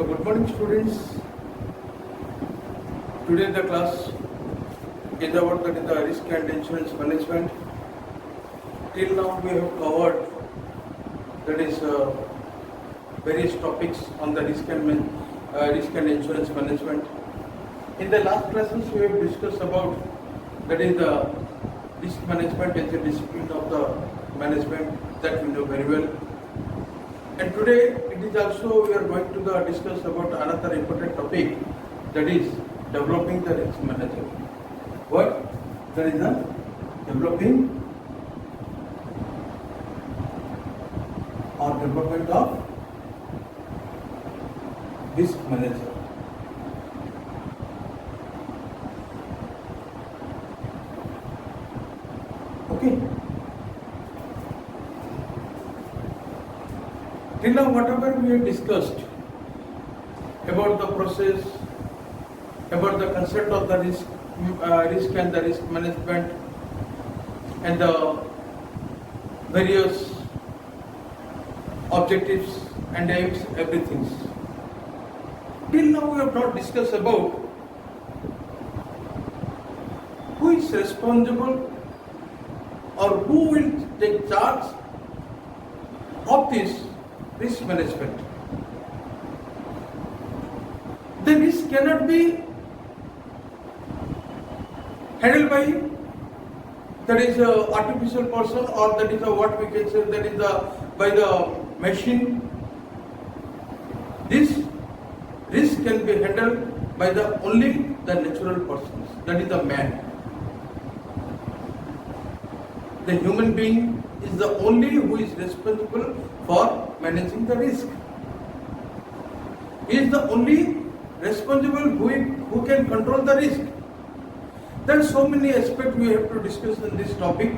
So good morning students. Today the class is about the risk and insurance management. Till now we have covered various topics on the risk and insurance management. In the last classes we have discussed about the risk management as a discipline of the management that we know very well. And today it is also we are going to discuss about another important topic, that is developing the risk manager. What? That is developing or development of risk manager. Okay. Till now, whatever we have discussed about the process, about the concept of the risk and the risk management, and the various objectives and aims, everything. Till now, we have not discussed about who is responsible or who will take charge of this risk management. The risk cannot be handled by a artificial person, or that is what we can say that is by the machine. This risk can be handled by only the natural persons, that is the man. The human being is the only who is responsible for managing the risk. He is the only responsible who can control the risk. There are so many aspects we have to discuss in this topic.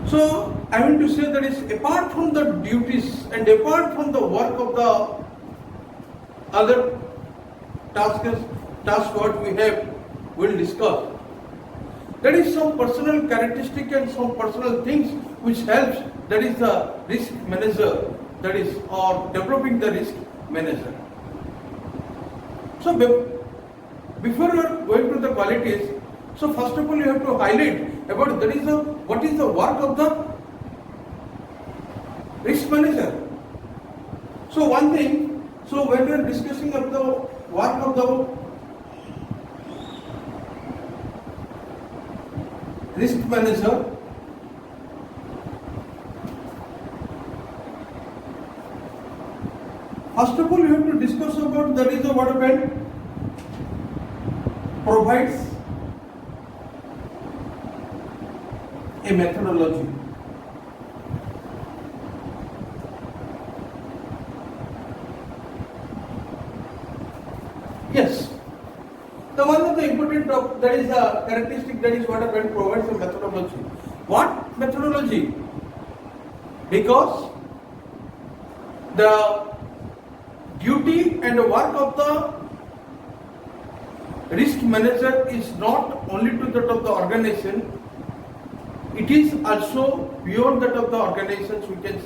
So I want to say that is apart from the duties and apart from the work of the other tasks what we have, will discuss. There is some personal characteristic and some personal things which helps, that is the risk manager, that is, or developing the risk manager. So before you are going to the qualities, so first of all you have to highlight about what is the work of the risk manager. So one thing, so when we are discussing of the work of the risk manager, first of all you have to discuss about that is what provides a methodology. Yes. The one of the important that is a characteristic, that is what provides a methodology. What methodology? Because the duty and the work of the risk manager is not only to that of the organization, it is also beyond that of the organizations. We can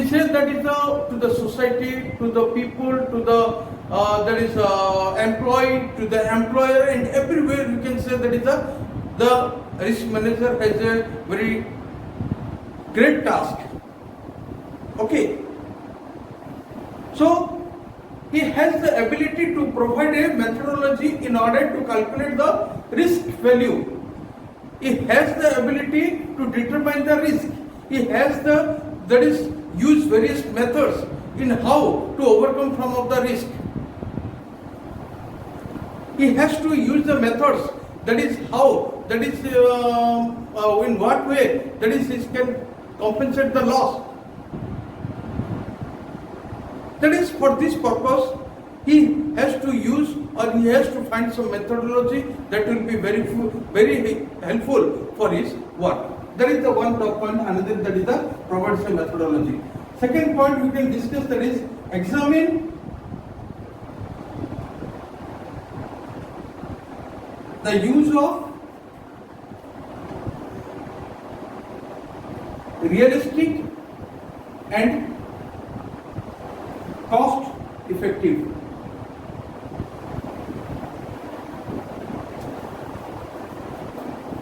say that is to the society, to the people, to the employee, to the employer, and everywhere you can say that is the risk manager has a very great task. Okay. So he has the ability to provide a methodology in order to calculate the risk value. He has the ability to determine the risk. He has use various methods in how to overcome some of the risk. He has to use the methods, that is how, that is in what way, that is he can compensate the loss. That is for this purpose he has to use, or he has to find some methodology that will be very helpful for his work. That is the one top point. Another, that is the provides a methodology. Second point we can discuss, that is examine the use of realistic and cost effective.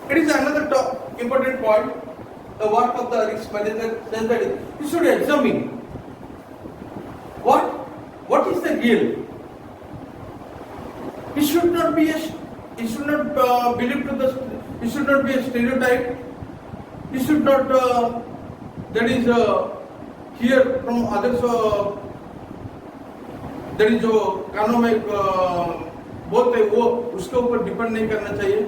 It is another important point. The work of the risk manager says that you should examine what is the real. It should not be a stereotype. You should not hear from others that is जो कानों में बोलते वो उसके ऊपर depend नहीं करना चाहिए.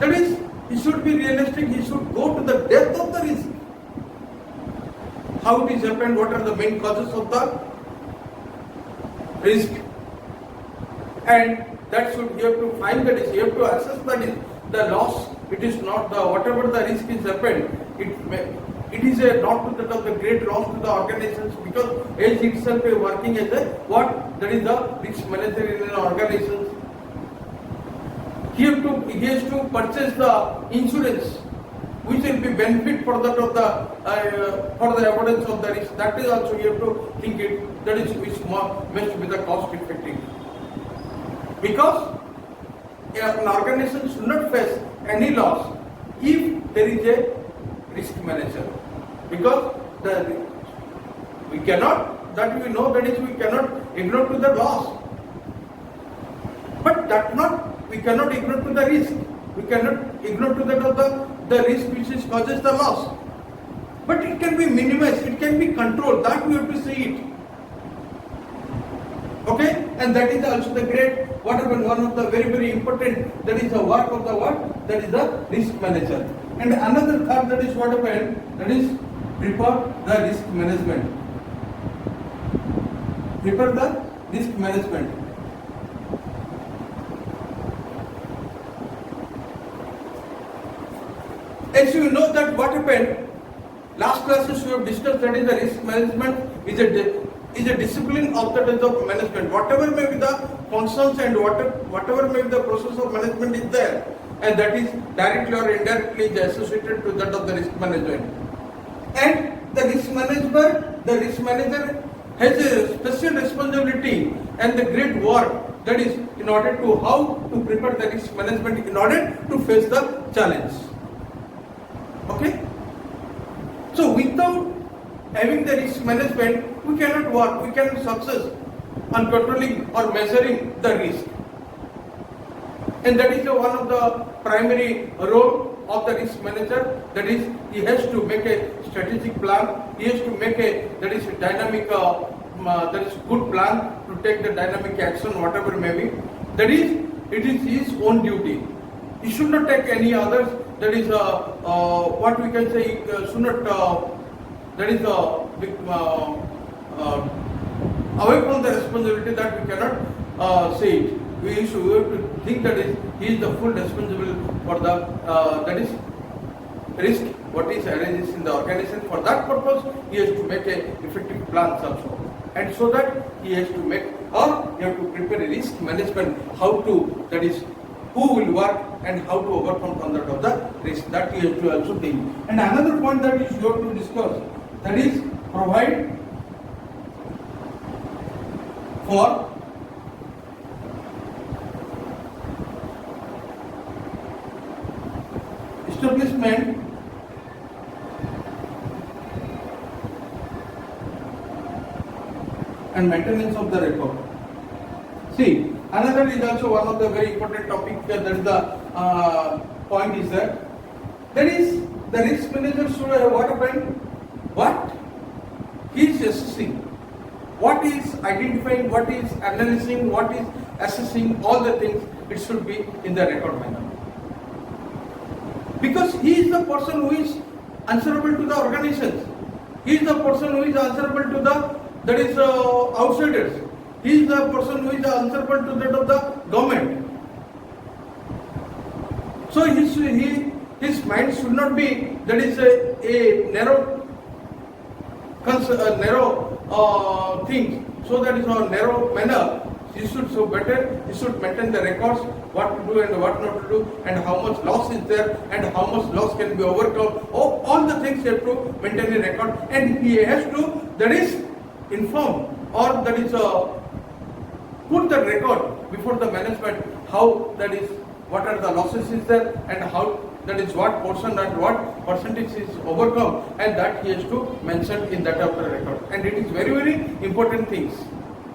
That is, he should be realistic. He should go to the depth of the risk. How it is happened? What are the main causes of the risk? And that should you have to find that is you have to assess that is the loss. It is not the whatever the risk is happened. It is a not to that of the great loss to the organizations because age itself is working as a what that is the risk manager in an organization. He has to purchase the insurance, which will be benefit for that of the for the avoidance of the risk. That is also you have to think it. That is which must be the cost effective. Because an organization should not face any loss if there is a risk manager. Because we cannot that we know that is we cannot ignore to the loss, but that not. We cannot ignore to the risk. We cannot ignore to the risk which is causes the loss. But it can be minimized. It can be controlled. That we have to see it. Okay, and that is also the great whatever one of the very important. That is the work of the what? That is the risk manager. And another third that is what happened. That is prepare the risk management. Prepare the risk management. As you know that what happened, last classes we have discussed that is the risk management is a discipline of the management. Whatever may be the functions and whatever may be the process of management is there, and that is directly or indirectly associated to that of the risk management. And the risk manager has a special responsibility and the great work that is in order to how to prepare the risk management in order to face the challenge. Okay? So without having the risk management, we cannot work, we cannot success on controlling or measuring the risk. And that is one of the primary role of the risk manager. That is, he has to make a strategic plan. He has to make a dynamic, that is good plan to take the dynamic action, whatever may be. That is, it is his own duty. He should not take any others. That is what we can say. Should not. That is away from the responsibility that we cannot say it. We have to think that he is the full responsible for the that is risk what is arises in the organization. For that purpose, he has to make a effective plans also, and so that he has to make or you have to prepare a risk management. How to that is. Who will work and how to overcome from that of the risk that you have to also think. And another point that is you have to discuss, that is provide for establishment and maintenance of the record. See, another is also one of the very important topic that is the point is that is the risk manager should have what happened? What he is assessing, what is identifying, what is analyzing, what is assessing, all the things it should be in the record manner. Because he is the person who is answerable to the organizations. He is the person who is answerable to the outsiders. He is the person who is answerable to that of the government. So his mind should not be that is a narrow thing. So that is a narrow manner. He should so better. He should maintain the records, what to do and what not to do, and how much loss is there, and how much loss can be overcome. All the things he has to maintain a record, and he has to that is inform or that is put the record before the management how that is, what are the losses is there, and how that is what portion and what percentage is overcome, and that he has to mention in that of the record. And it is very important things.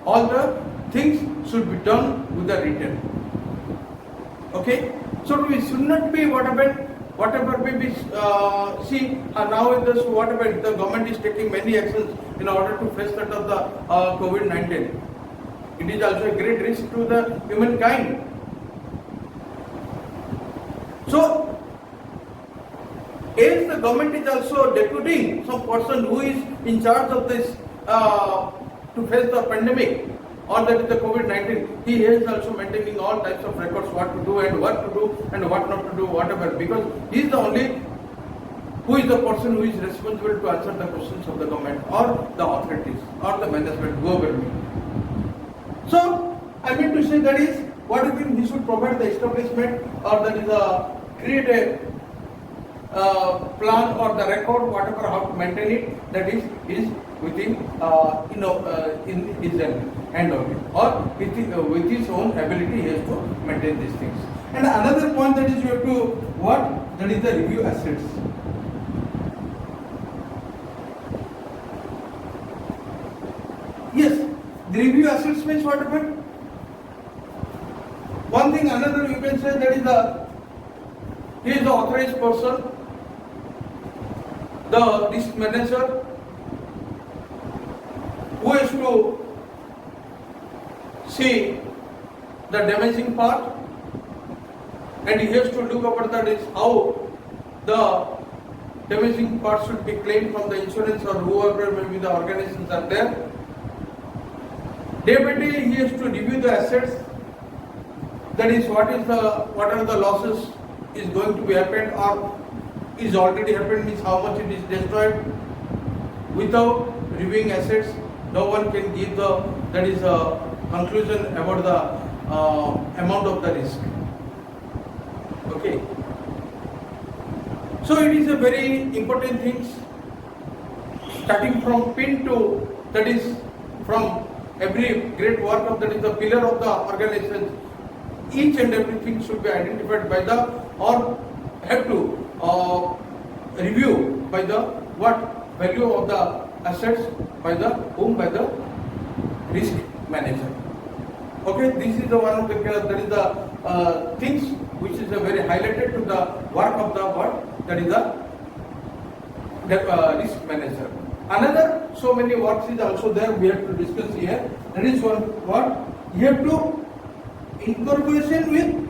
All the things should be done with the written. Okay, so we should not be whatever may be see now in this whatever the government is taking many actions in order to face that of the COVID-19. It is also a great risk to the humankind. So, as the government is also deputing some person who is in charge of this to face the pandemic, or that is the COVID-19, he is also maintaining all types of records, what to do and what to do and what not to do, whatever, because he is the only who is the person who is responsible to answer the questions of the government or the authorities or the management, whoever may. So, I mean to say that is what do you think he should provide the establishment, or that is create a plan or the record, whatever, how to maintain it, that is within in his hand only, or with his own ability he has to maintain these things. And another point that is you have to what, that is the review assets. Yes, the review assets means what happened? One thing, another you can say that is he is the authorized person, the risk manager, who has to see the damaging part, and he has to look over that is how the damaging part should be claimed from the insurance or whoever maybe the organizations are there. Day by day he has to review the assets, that is what are the losses is going to be happened or is already happened, means how much it is destroyed. Without reviewing assets, no one can give the that is a conclusion about the amount of the risk. Okay. So it is a very important thing, starting from pin to, that is from every great work of that is the pillar of the organization. Each and everything should be identified by the, or have to review by the what value of the assets by the whom, by the risk manager. Okay, this is the one of the that is the things which is a very highlighted to the work of the what, that is the risk manager. Another so many works is also there we have to discuss here. That is one what you have to incorporation with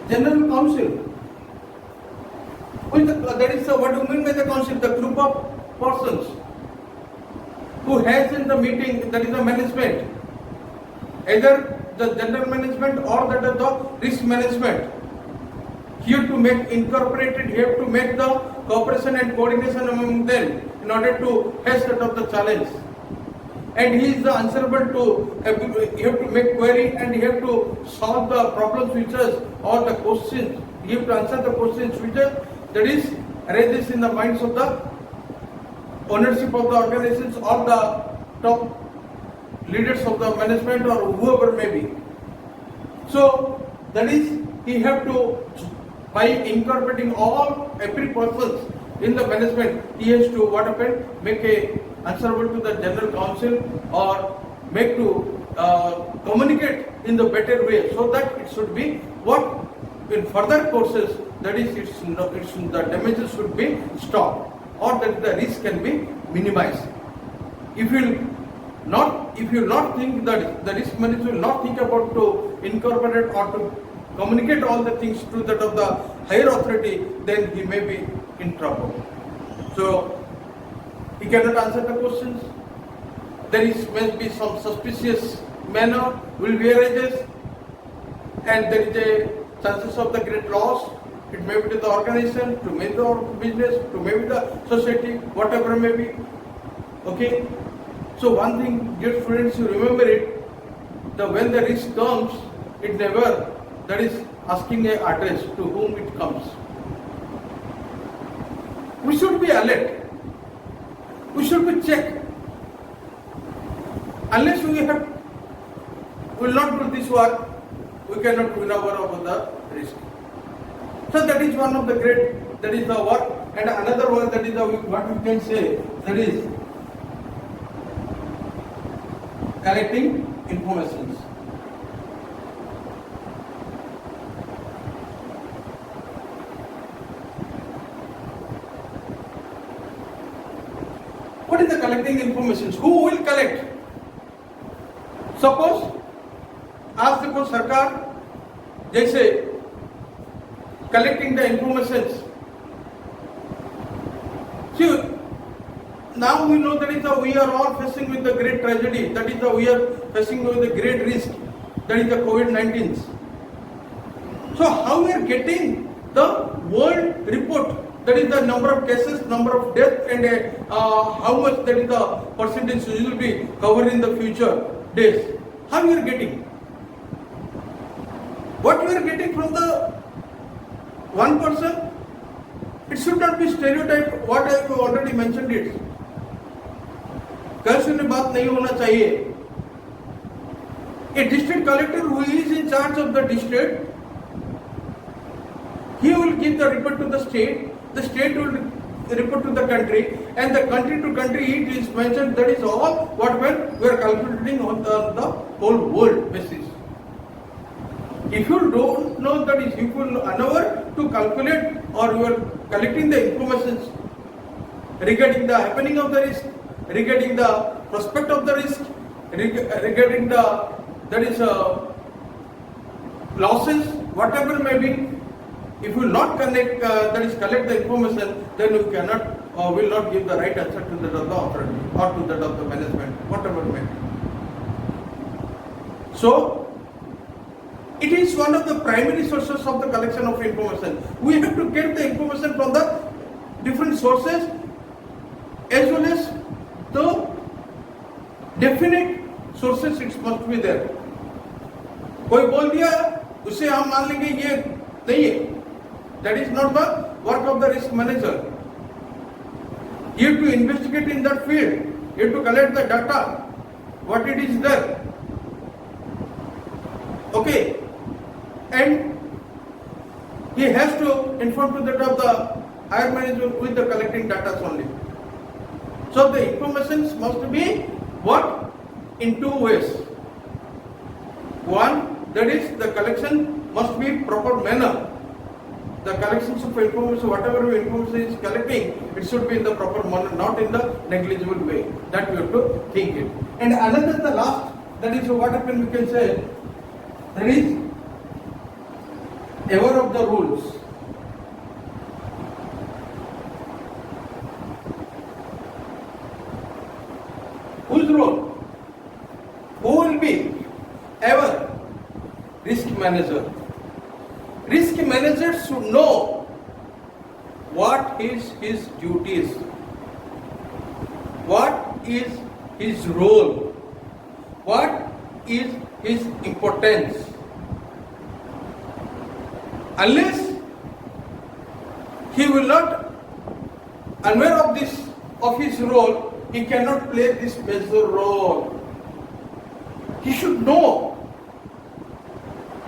General Council. With that is what do you mean by the council? The group of persons who has in the meeting, that is the management, either the general management or that is the risk management. He have to make incorporated, he have to make the cooperation and coordination among them in order to face that of the challenge. And he is the answerable to, you have to make query and you have to solve the problems which is, or the questions, you have to answer the questions which are, that is arises in the minds of the ownership of the organizations or the top leaders of the management or whoever may be. So that is, he have to, by incorporating every person in the management, he has to what happened, make a answerable to the general council or make to communicate in the better way, so that it should be what in further courses, that is the damages should be stopped or that the risk can be minimized. If you not think that the risk manager will not think about to incorporate or to communicate all the things to that of the higher authority, then he may be in trouble. So he cannot answer the questions. There must be some suspicious manner will be arises, and there is a chances of the great loss. It may be to the organization, to maybe the business, to maybe the society, whatever may be. Okay. So one thing, dear students, you remember it. When the risk comes, it never that is asking a address to whom it comes. We should be alert. We should be checked. Unless we will not do this work, we cannot win over the risk. So that is one of the great, that is the work. And another one, that is the, what we can say, that is collecting informations. What is the collecting informations? Who will collect? Suppose, आज देखो सरकार जैसे collecting the informations. See, now we know that is we are all facing with the great tragedy. That is we are facing with the great risk. That is the COVID-19. So how we are getting the world report? That is the number of cases, number of deaths, and how much that is the percentage will be covered in the future days. How we are getting? What we are getting from the one person? It should not be stereotyped. What I have already mentioned it. कल सुनने बात नहीं होना चाहिए. A district collector who is in charge of the district, he will give the report to the state. The state will report to the country, and the country to country it is mentioned. That is all what we are calculating on the whole world basis. If you don't know that, if you are unaware to calculate or you are collecting the information regarding the happening of the risk, regarding the prospect of the risk, regarding the that is losses, whatever may be. If you will not connect, that is collect the information, then you cannot or will not give the right answer to that of the authority or to that of the management, whatever may be. So, it is one of the primary sources of the collection of information. We have to get the information from the different sources as well as the definite sources. It must be there. कोई बोल दिया उसे हम मान लेंगे ये नहीं है. That is not the work of the risk manager. You have to investigate in that field. You have to collect the data, what it is there. Okay, and he has to inform to that of the higher management with the collecting data only. So the information must be what? In two ways. One, that is the collection must be proper manner. The collections of information, whatever information is collecting, it should be in the proper manner, not in the negligible way. That we have to think it. And another, the last, that is what happens, we can say, that is aware of the rules. Whose role? Who will be ever? Risk manager. Risk manager should know what is his duties, what is his role, what is his importance. Unless he will not aware of this of his role, he cannot play this major role. He should know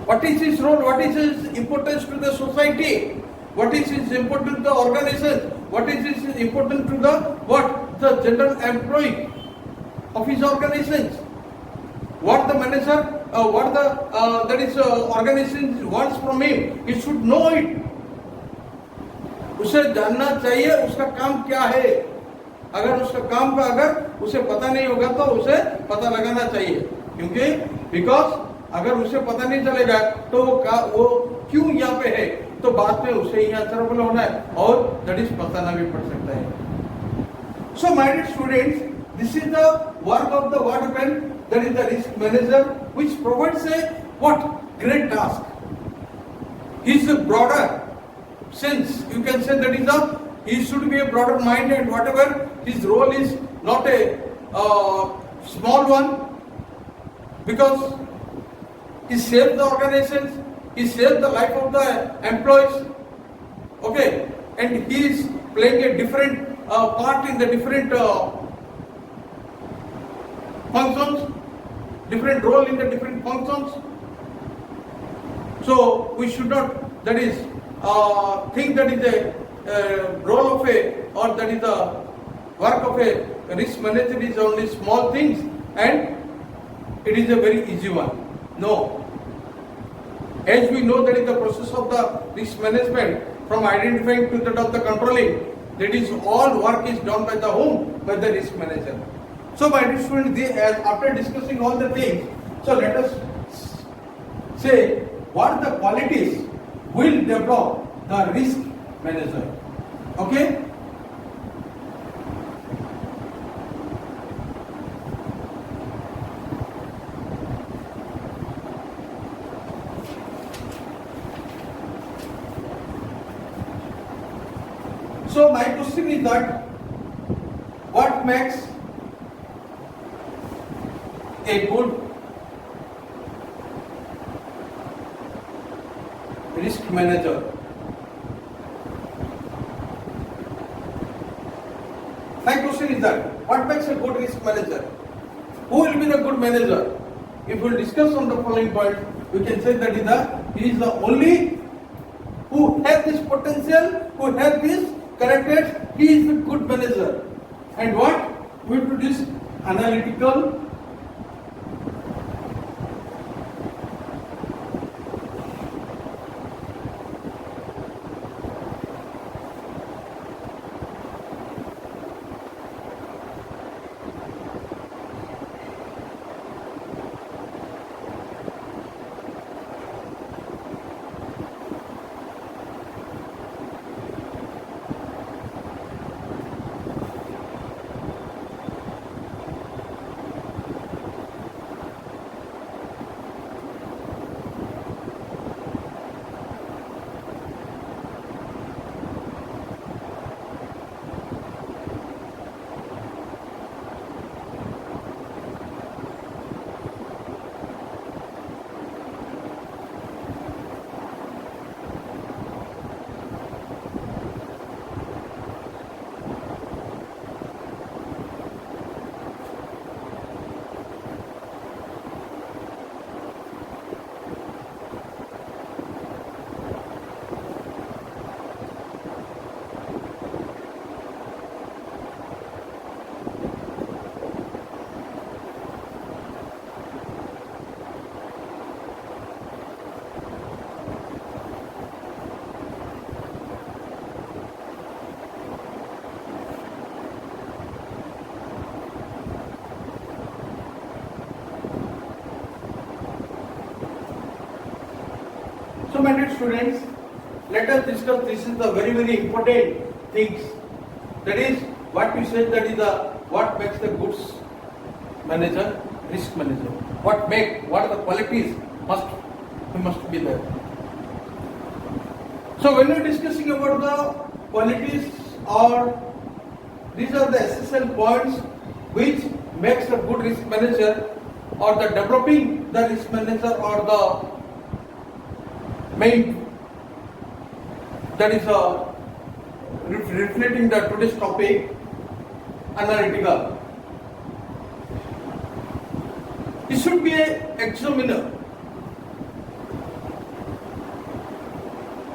what is his role, what is his importance to the society, what is his importance to the organization, what is his importance to the general employee of his organizations, what the manager, what the organization wants from him. He should know it. उसे जानना चाहिए उसका काम क्या है. अगर उसका काम का अगर उसे पता नहीं होगा तो उसे पता लगाना चाहिए. क्योंकि बिकॉज अगर उसे पता नहीं चलेगा तो वो क्यों यहाँ पे है, तो बाद में उसे ही आंसरेबल होना है और दैट इज बताना भी पड़ सकता है. So my dear students, this is the work of the what happen, that is the risk manager which provides a what great task. He is a broader sense, you can say that is he should be a broader mind, and whatever his role is not a small one, because he saves the organizations, he saves the life of the employees, okay, and he is playing a different part in the different functions, different role in the different functions. So we should not, that is, think that is a role of a, or that is the work of a risk manager is only small things and it is a very easy one. No. As we know, that is the process of the risk management, from identifying to that of the controlling, that is all work is done by the whom? By the risk manager. So my dear students, after discussing all the things, so let us say what the qualities will develop the risk manager. Okay? So my question is that what makes a good risk manager? My question is that what makes a good risk manager? Who will be the good manager? If we discuss on the following point, we can say that he is the only who has this potential, who has this characters, he is the good manager. And what? We do this analytical, So my dear students, let us discuss, this is the very important things. That is what we said, that is the what makes the good manager, risk manager. What are the qualities must be there. So when we are discussing about the qualities, or these are the essential points which makes a good risk manager, or the developing the risk manager, or the main, that is reflecting the today's topic, analytical. It should be an examiner.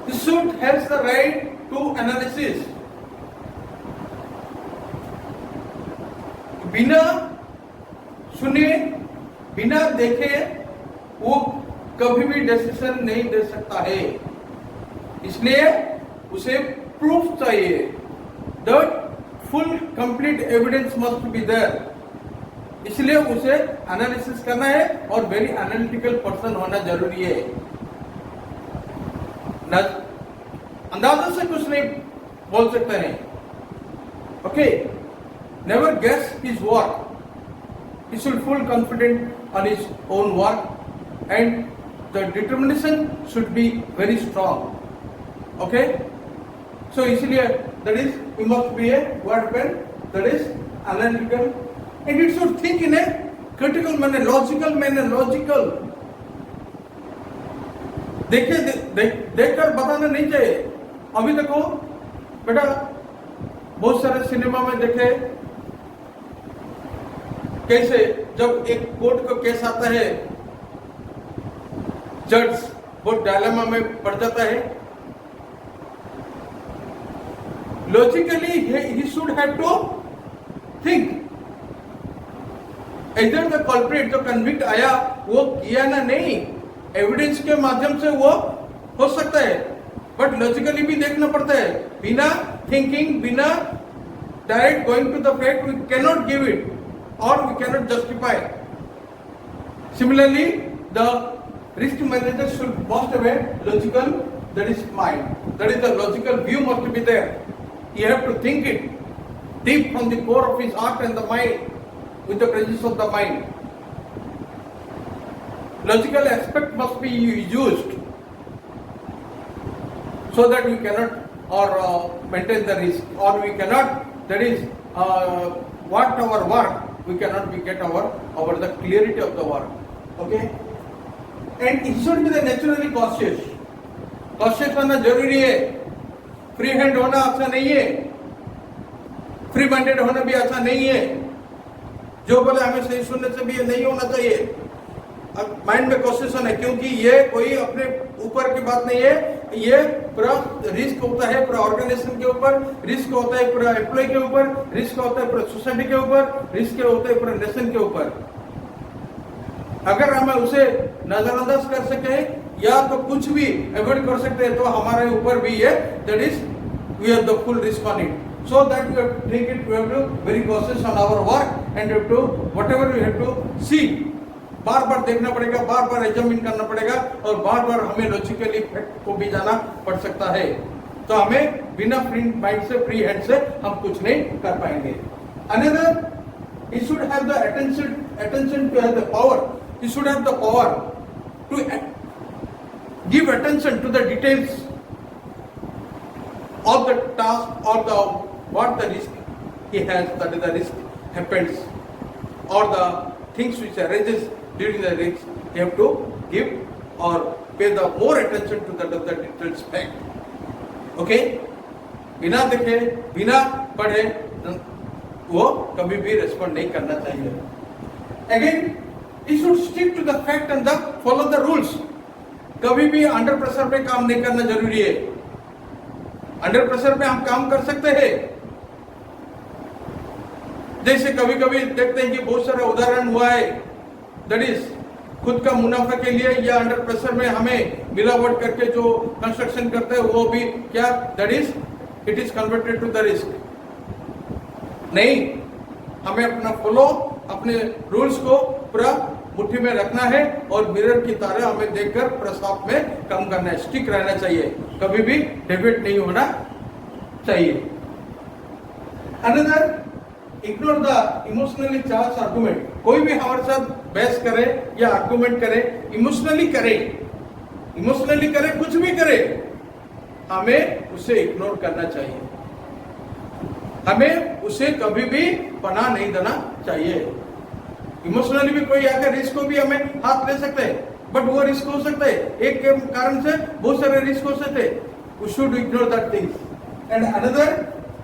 This should have the right to analysis. बिना सुने, बिना देखे वो कभी भी decision नहीं दे सकता है. इसलिए उसे प्रूफ चाहिए. That full complete evidence must be there. इसलिए उसे एनालिसिस करना है और वेरी एनालिटिकल पर्सन होना जरूरी है. अंदाजा से कुछ नहीं बोल सकते हैं. Okay, never guess his work. He should full confident on his own work, and the determination should be very strong. Okay, so इसलिए that is he must be a what pen, that is analytical, and it should think in a critical manner, logical manner, logical. देखकर बताना नहीं चाहिए। अभी देखो बेटा, बहुत सारे सिनेमा में देखे कैसे जब एक कोर्ट का केस आता है, जज बहुत डायलेमा में पड़ जाता है। Logically he should have to think, इधर द कल्प्रिट जो कन्विक्ट आया वो किया ना नहीं, एविडेंस के माध्यम से वो हो सकता है, बट लॉजिकली भी देखना पड़ता है। बिना थिंकिंग, बिना direct going to the fact, we cannot give it or we cannot justify. Similarly, the risk manager should must have a logical, that is mind, that is the logical view must be there. You have to think it deep from the core of his heart and the mind, with the presence of the mind. Logical aspect must be used so that we cannot or maintain the risk, or we cannot, that is what our work, we cannot be get our the clarity of the work. Okay, and it should be the naturally cautious. Cautious होना जरूरी है, free hand होना अच्छा नहीं है, free minded होना भी अच्छा नहीं है। जो बोले हमें सही सुनने से भी ये नहीं होना चाहिए। अब माइंड में कॉन्शियसन है, क्योंकि ये कोई अपने ऊपर की बात नहीं है, ये पूरा रिस्क होता है पूरा ऑर्गेनाइजेशन के ऊपर, रिस्क होता है पूरा एम्प्लॉय के ऊपर, रिस्क होता है पूरा सोसाइटी के ऊपर, रिस्क होता है पूरा नेशन के ऊपर। अगर हम उसे नजरअंदाज कर सके या तो कुछ भी अवॉइड कर सकते हैं, तो हमारे ऊपर भी ये, that is we have the full risk on it. So that we have to take it, we have to very cautious on our work, and we have to whatever we have to see, बार बार देखना पड़ेगा, बार बार examine करना पड़ेगा, और बार बार हमें logically fact को भी जाना पड़ सकता है। तो हमें बिना फ्री माइंड से, फ्री हैंड से हम कुछ नहीं कर पाएंगे। Another, he should have the attention to have the power. He should have the power to give attention to the details of the task or the what the risk he has, that is the risk happens, or the things which arises during the risk, you have to give or pay the more attention to the details fact. Okay, बिना देखे, बिना पढ़े वो कभी भी respond नहीं करना चाहिए। Again, he should stick to the fact and the follow the rules. कभी भी अंडर प्रेशर पे काम नहीं करना जरूरी है। अंडर प्रेशर पे हम काम कर सकते हैं, जैसे कभी कभी देखते हैं कि बहुत सारा उदाहरण हुआ है, दैट इज खुद का मुनाफा के लिए या अंडर प्रेशर में हमें मिलावट करके जो कंस्ट्रक्शन करते हैं वो भी क्या, that is it is converted to the risk. नहीं, हमें अपना फॉलो, अपने रूल्स को पूरा मुट्ठी में रखना है, और मिरर की तरह हमें देखकर प्रस्ताव में काम करना है, स्टिक रहना चाहिए, कभी भी डेविएट नहीं होना चाहिए। Another, ignore the emotionally charge argument. कोई भी हमारे साथ बहस करे या आर्गुमेंट करे, इमोशनली करे, कुछ भी करे, हमें उसे इग्नोर करना चाहिए, हमें उसे कभी भी पनाह नहीं देना चाहिए। इमोशनली भी कोई आकर रिस्क को भी हमें हाथ ले सकते हैं, बट वो रिस्क हो सकता है, एक के कारण से बहुत सारे रिस्क हो सकते हैं। We should ignore that things. And another,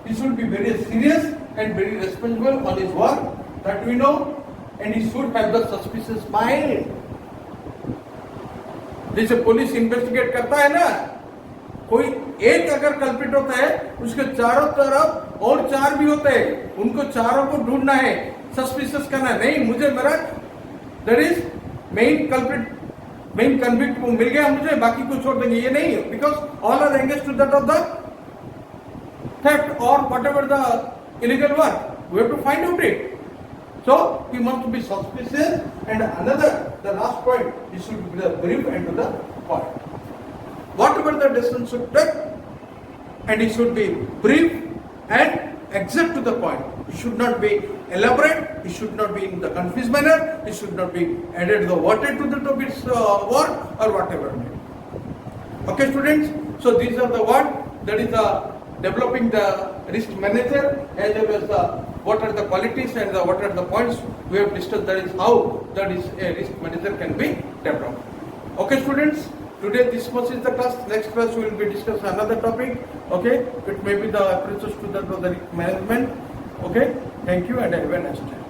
he should be very serious and very responsible on his work, that we know, and he should have the suspicious mind. जैसे पुलिस इन्वेस्टिगेट करता है ना, कोई एक अगर कल्प्रिट होता है, उसके चारों तरफ और चार भी होते हैं, उनको चारों को ढूंढना है, सस्पिशियस करना है। नहीं, मुझे मेरा that is main culprit, main convict को मिल गया मुझे, बाकी को छोड़ देंगे, ये नहीं है, because all are engage to that of the theft or whatever the illegal work, we have to find out it. So we must be suspicious. And another, the last point, he should be the brief and to the point. Whatever the decision should take, and he should be brief and exact to the point. He should not be elaborate. He should not be in the confused manner. He should not be added the water to the topic's work or whatever. Okay, students. So these are the what, that is the developing the risk manager, as well as the what are the qualities and the what are the points we have discussed. That is how that is a risk manager can be developed. Okay, students. Today this much is the class. Next class we will be discussing another topic. Okay, it may be the approaches to the risk management. Okay, thank you and have a nice day.